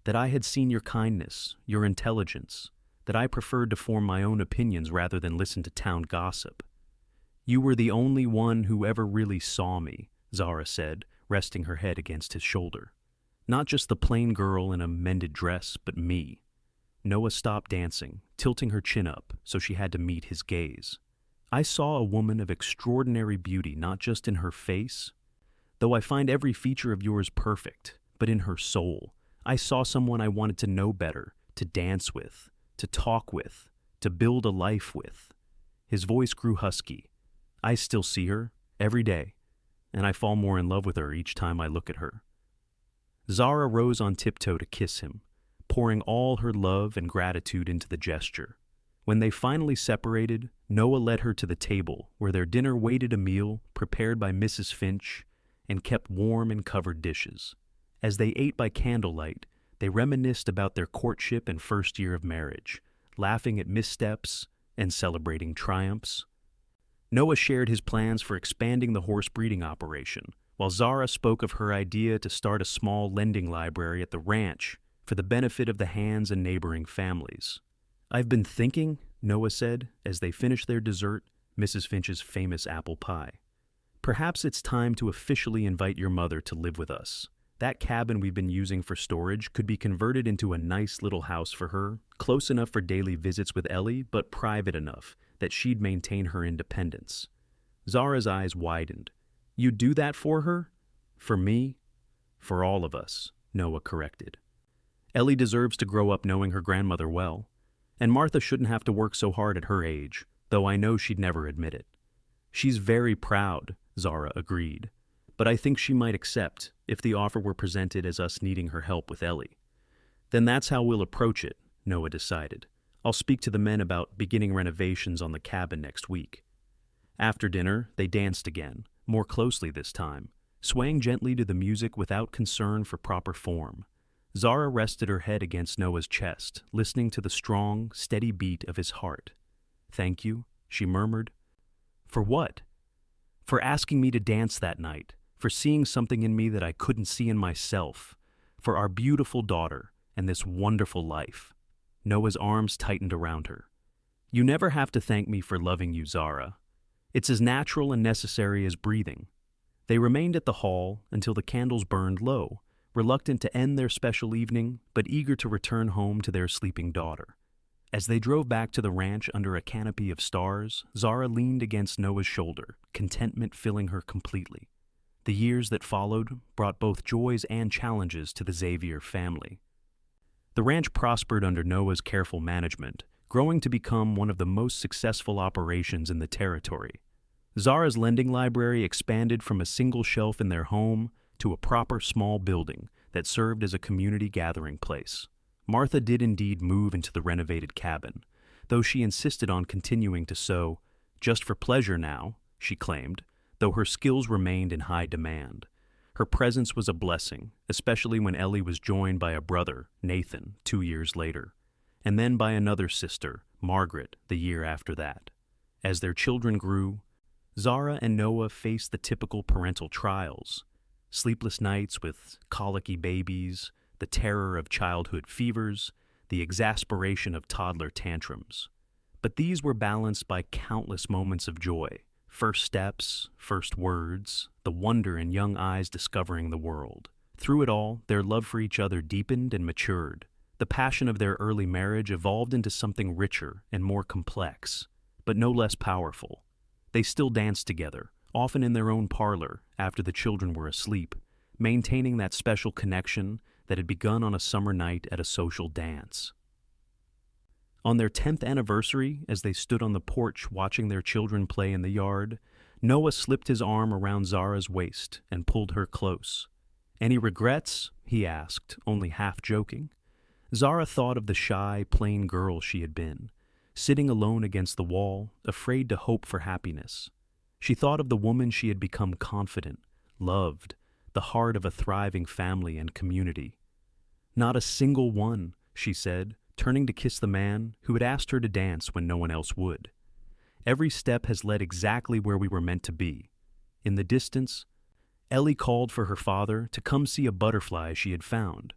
Speaker 1: "That I had seen your kindness, your intelligence, that I preferred to form my own opinions rather than listen to town gossip." "You were the only one who ever really saw me," Zara said, resting her head against his shoulder. "Not just the plain girl in a mended dress, but me." Noah stopped dancing, tilting her chin up so she had to meet his gaze. "I saw a woman of extraordinary beauty, not just in her face, though I find every feature of yours perfect, but in her soul. I saw someone I wanted to know better, to dance with, to talk with, to build a life with." His voice grew husky. "I still see her, every day, and I fall more in love with her each time I look at her." Zara rose on tiptoe to kiss him, pouring all her love and gratitude into the gesture. When they finally separated, Noah led her to the table where their dinner waited, a meal prepared by Mrs. Finch and kept warm in covered dishes. As they ate by candlelight, they reminisced about their courtship and first year of marriage, laughing at missteps and celebrating triumphs. Noah shared his plans for expanding the horse breeding operation, while Zara spoke of her idea to start a small lending library at the ranch for the benefit of the hands and neighboring families. "I've been thinking," Noah said, as they finished their dessert, Mrs. Finch's famous apple pie. "Perhaps it's time to officially invite your mother to live with us. That cabin we've been using for storage could be converted into a nice little house for her, close enough for daily visits with Ellie, but private enough that she'd maintain her independence." Zara's eyes widened. "You'd do that for her?" "For me?" "For all of us," Noah corrected. "Ellie deserves to grow up knowing her grandmother well, and Martha shouldn't have to work so hard at her age, though I know she'd never admit it." "She's very proud," Zara agreed, "but I think she might accept if the offer were presented as us needing her help with Ellie." "Then that's how we'll approach it," Noah decided. "I'll speak to the men about beginning renovations on the cabin next week." After dinner, they danced again, more closely this time, swaying gently to the music without concern for proper form. Zara rested her head against Noah's chest, listening to the strong, steady beat of his heart. "Thank you," she murmured. For what? For asking me to dance that night, for seeing something in me that I couldn't see in myself, for our beautiful daughter and this wonderful life. Noah's arms tightened around her. You never have to thank me for loving you, Zara. It's as natural and necessary as breathing. They remained at the hall until the candles burned low, reluctant to end their special evening, but eager to return home to their sleeping daughter. As they drove back to the ranch under a canopy of stars, Zara leaned against Noah's shoulder, contentment filling her completely. The years that followed brought both joys and challenges to the Xavier family. The ranch prospered under Noah's careful management, growing to become one of the most successful operations in the territory. Zara's lending library expanded from a single shelf in their home to a proper small building that served as a community gathering place. Martha did indeed move into the renovated cabin, though she insisted on continuing to sew, just for pleasure now, she claimed, though her skills remained in high demand. Her presence was a blessing, especially when Ellie was joined by a brother, Nathan, 2 years later, and then by another sister, Margaret, the year after that. As their children grew, Zara and Noah faced the typical parental trials: sleepless nights with colicky babies, the terror of childhood fevers, the exasperation of toddler tantrums. But these were balanced by countless moments of joy: first steps, first words, the wonder in young eyes discovering the world. Through it all, their love for each other deepened and matured. The passion of their early marriage evolved into something richer and more complex, but no less powerful. They still danced together, often in their own parlor after the children were asleep, maintaining that special connection that had begun on a summer night at a social dance. On their 10th anniversary, as they stood on the porch watching their children play in the yard, Noah slipped his arm around Zara's waist and pulled her close. Any regrets? He asked, only half joking. Zara thought of the shy, plain girl she had been, sitting alone against the wall, afraid to hope for happiness. She thought of the woman she had become, confident, loved, the heart of a thriving family and community. Not a single one, she said, turning to kiss the man who had asked her to dance when no one else would. Every step has led exactly where we were meant to be. In the distance, Ellie called for her father to come see a butterfly she had found.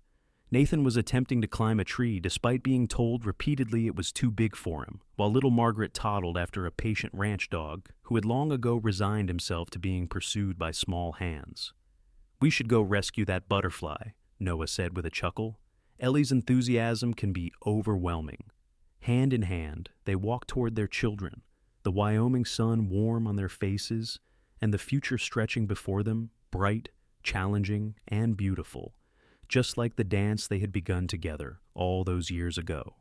Speaker 1: Nathan was attempting to climb a tree despite being told repeatedly it was too big for him, while little Margaret toddled after a patient ranch dog who had long ago resigned himself to being pursued by small hands. We should go rescue that butterfly, Noah said with a chuckle. Ellie's enthusiasm can be overwhelming. Hand in hand, they walked toward their children, the Wyoming sun warm on their faces, and the future stretching before them, bright, challenging, and beautiful, just like the dance they had begun together all those years ago.